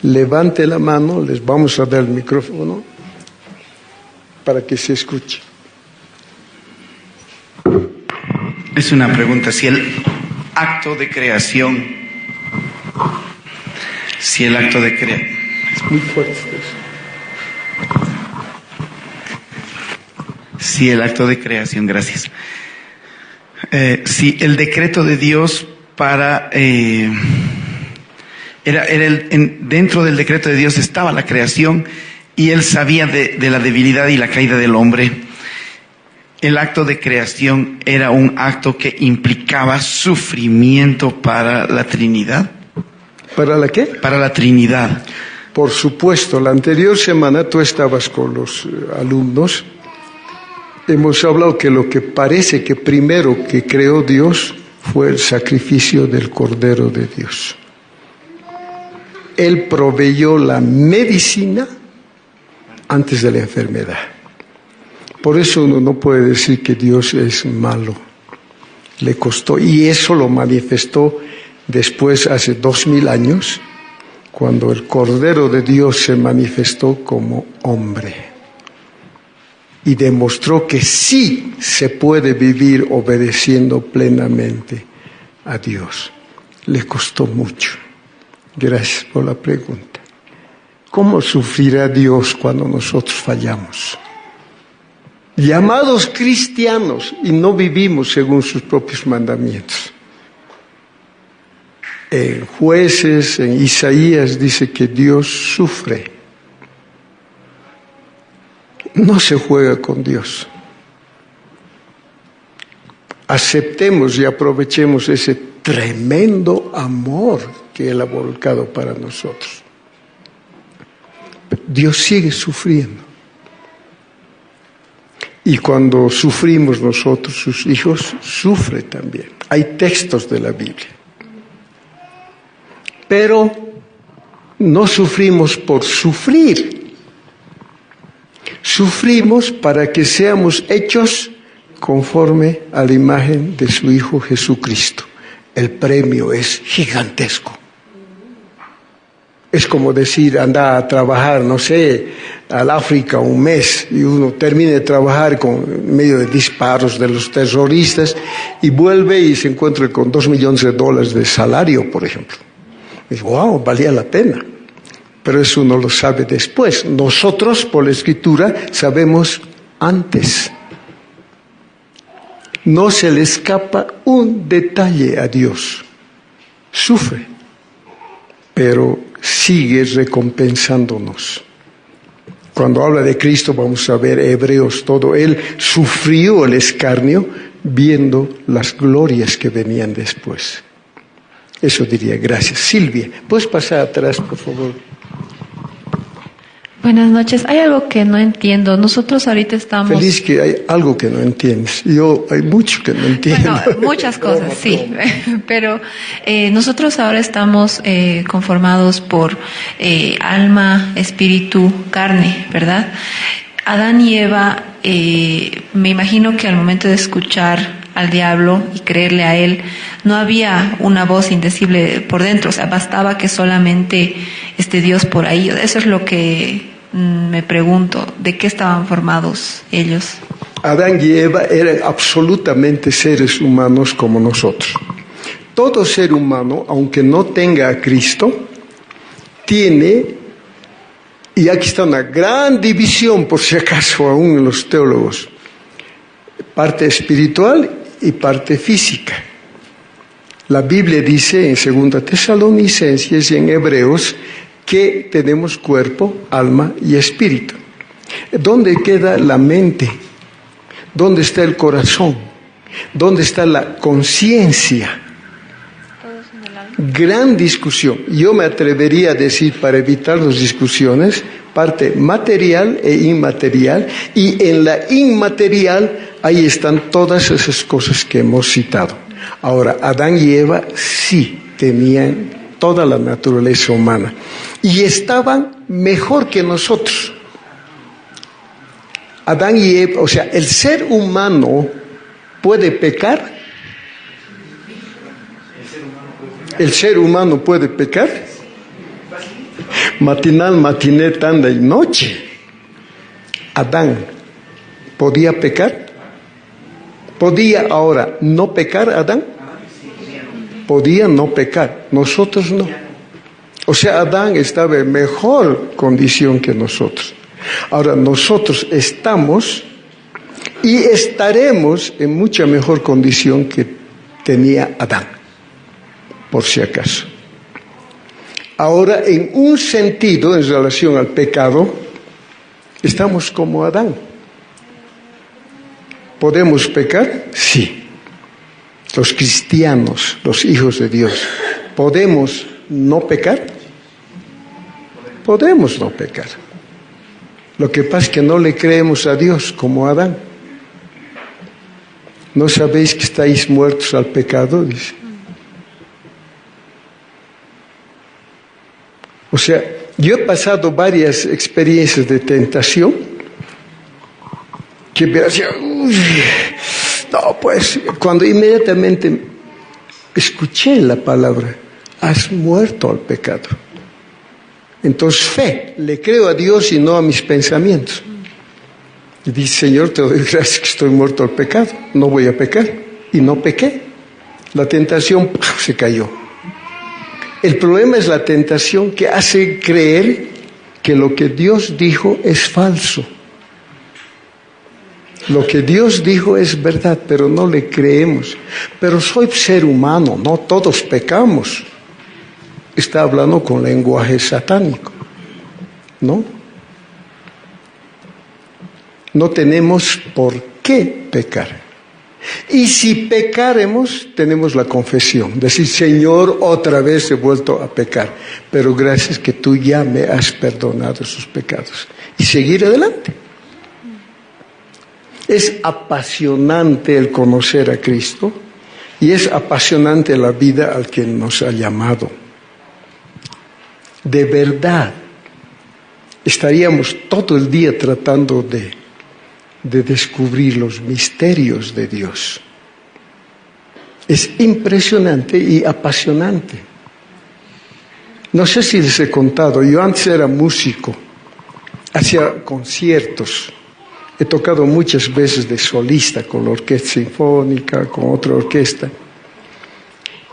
S1: levante la mano, les vamos a dar el micrófono para que se escuche.
S2: Es una pregunta, si el acto de creación,
S1: Es muy fuerte eso.
S2: Si el acto de creación, gracias. Si el decreto de Dios dentro del decreto de Dios estaba la creación y Él sabía de la debilidad y la caída del hombre. El acto de creación era un acto que implicaba sufrimiento para la Trinidad.
S1: ¿Para la qué?
S2: Para la Trinidad.
S1: Por supuesto, la anterior semana tú estabas con los alumnos. Hemos hablado que lo que parece que primero que creó Dios fue el sacrificio del Cordero de Dios. Él proveyó la medicina antes de la enfermedad. Por eso uno no puede decir que Dios es malo. Le costó, y eso lo manifestó después, hace 2000 años, cuando el Cordero de Dios se manifestó como hombre. Y demostró que sí se puede vivir obedeciendo plenamente a Dios. Le costó mucho. Gracias por la pregunta. ¿Cómo sufrirá Dios cuando nosotros fallamos? Llamados cristianos y no vivimos según sus propios mandamientos. En Jueces, en Isaías dice que Dios sufre. No se juega con Dios. Aceptemos y aprovechemos ese tremendo amor que Él ha volcado para nosotros. Dios sigue sufriendo. Y cuando sufrimos nosotros, sus hijos, sufre también. Hay textos de la Biblia. Pero no sufrimos por sufrir. Sufrimos para que seamos hechos conforme a la imagen de su Hijo Jesucristo. El premio es gigantesco. Es como decir, anda a trabajar, no sé, al África un mes, y uno termina de trabajar en medio de disparos de los terroristas y vuelve y se encuentra con $2 millones de salario, por ejemplo. Y dice, wow, valía la pena. Pero eso uno lo sabe después. Nosotros, por la Escritura, sabemos antes. No se le escapa un detalle a Dios. Sufre, pero sigue recompensándonos. Cuando habla de Cristo, vamos a ver Hebreos todo. Él sufrió el escarnio viendo las glorias que venían después. Eso diría. Gracias. Silvia, ¿puedes pasar atrás, por favor?
S3: Buenas noches. Hay algo que no entiendo. Nosotros ahorita estamos...
S1: Feliz que hay algo que no entiendes. Yo hay mucho que no entiendo.
S3: Bueno, muchas cosas, sí. Pero nosotros ahora estamos conformados por alma, espíritu, carne, ¿verdad? Adán y Eva, me imagino que al momento de escuchar al diablo y creerle a él, no había una voz indecible por dentro. O sea, bastaba que solamente esté Dios por ahí. Eso es lo que me pregunto, ¿de qué estaban formados ellos?
S1: Adán y Eva eran absolutamente seres humanos como nosotros. Todo ser humano, aunque no tenga a Cristo, tiene, y aquí está una gran división, por si acaso aún en los teólogos, parte espiritual y parte física. La Biblia dice en 2 Tesalonicenses y en Hebreos que tenemos cuerpo, alma y espíritu. ¿Dónde queda la mente? ¿Dónde está el corazón? ¿Dónde está la conciencia? Gran discusión. Yo me atrevería a decir, para evitar las discusiones, parte material e inmaterial, y en la inmaterial ahí están todas esas cosas que hemos citado. Ahora, Adán y Eva sí tenían toda la naturaleza humana y estaban mejor que nosotros. Adán y Eva, o sea, el ser humano puede pecar. ¿El ser humano puede pecar? Matinal, matiné, tanda y noche. Adán, ¿podía pecar? ¿Podía ahora no pecar Adán? Podía no pecar, nosotros no. O sea, Adán estaba en mejor condición que nosotros. Ahora, nosotros estamos y estaremos en mucha mejor condición que tenía Adán, por si acaso. Ahora, en un sentido, en relación al pecado, estamos como Adán. ¿Podemos pecar? Sí. Los cristianos, los hijos de Dios, ¿podemos no pecar? Podemos no pecar. Lo que pasa es que no le creemos a Dios como a Adán. ¿No sabéis que estáis muertos al pecado? Dice. O sea, yo he pasado varias experiencias de tentación que me hacían... No, pues, cuando inmediatamente escuché la palabra, has muerto al pecado. Entonces, fe, le creo a Dios y no a mis pensamientos. Y dice, Señor, te doy gracias que estoy muerto al pecado, no voy a pecar. Y no pequé. La tentación se cayó. El problema es la tentación que hace creer que lo que Dios dijo es falso. Lo que Dios dijo es verdad, pero no le creemos. Pero soy ser humano, no todos pecamos. Está hablando con lenguaje satánico, ¿no? No tenemos por qué pecar. Y si pecaremos, tenemos la confesión. Decir, Señor, otra vez he vuelto a pecar, pero gracias que tú ya me has perdonado sus pecados. Y seguir adelante. Es apasionante el conocer a Cristo y es apasionante la vida al que nos ha llamado. De verdad, estaríamos todo el día tratando de descubrir los misterios de Dios. Es impresionante y apasionante. No sé si les he contado, yo antes era músico, hacía conciertos, he tocado muchas veces de solista con la orquesta sinfónica, con otra orquesta,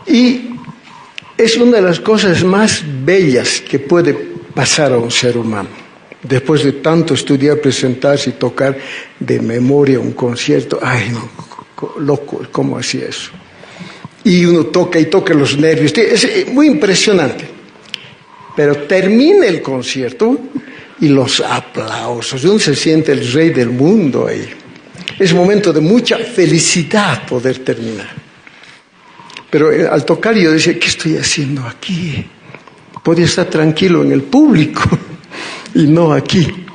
S1: y es una de las cosas más bellas que puede pasar a un ser humano. Después de tanto estudiar, presentarse y tocar de memoria un concierto, ay no, loco, ¿cómo hacía eso? Y uno toca y toca los nervios, es muy impresionante. Pero termina el concierto y los aplausos, uno se siente el rey del mundo ahí. Es un momento de mucha felicidad poder terminar. Pero al tocar yo decía, ¿qué estoy haciendo aquí? Podía estar tranquilo en el público y no aquí.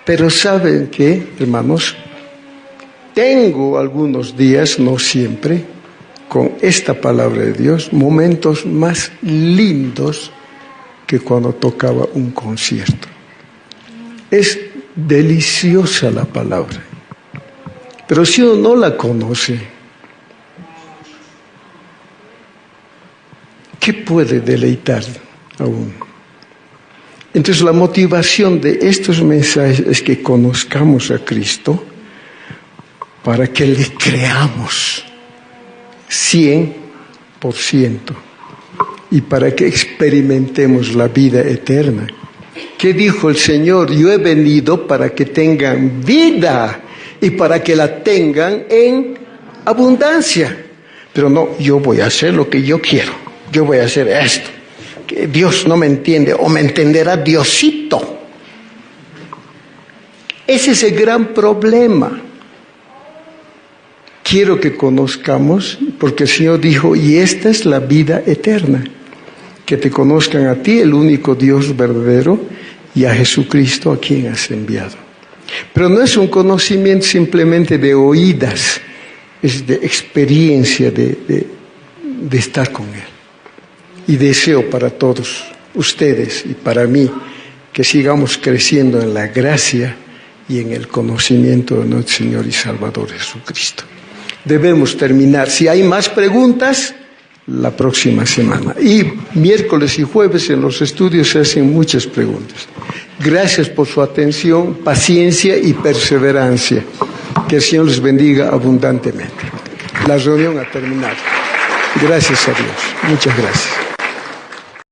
S1: Pero ¿saben qué, hermanos? Tengo algunos días, no siempre, con esta palabra de Dios, momentos más lindos que cuando tocaba un concierto. Es deliciosa la palabra. Pero si uno no la conoce, ¿qué puede deleitar a uno? Entonces la motivación de estos mensajes es que conozcamos a Cristo para que le creamos 100% y para que experimentemos la vida eterna. ¿Qué dijo el Señor? Yo he venido para que tengan vida y para que la tengan en abundancia. Pero no, yo voy a hacer lo que yo quiero. Yo voy a hacer esto. Que Dios no me entiende, o me entenderá Diosito. Ese es el gran problema. Quiero que conozcamos, porque el Señor dijo, y esta es la vida eterna, que te conozcan a ti, el único Dios verdadero, y a Jesucristo a quien has enviado. Pero no es un conocimiento simplemente de oídas, es de experiencia, de estar con Él. Y deseo para todos ustedes y para mí que sigamos creciendo en la gracia y en el conocimiento de nuestro Señor y Salvador Jesucristo. Debemos terminar. Si hay más preguntas, la próxima semana. Y miércoles y jueves en los estudios se hacen muchas preguntas. Gracias por su atención, paciencia y perseverancia. Que el Señor les bendiga abundantemente. La reunión ha terminado. Gracias a Dios. Muchas gracias.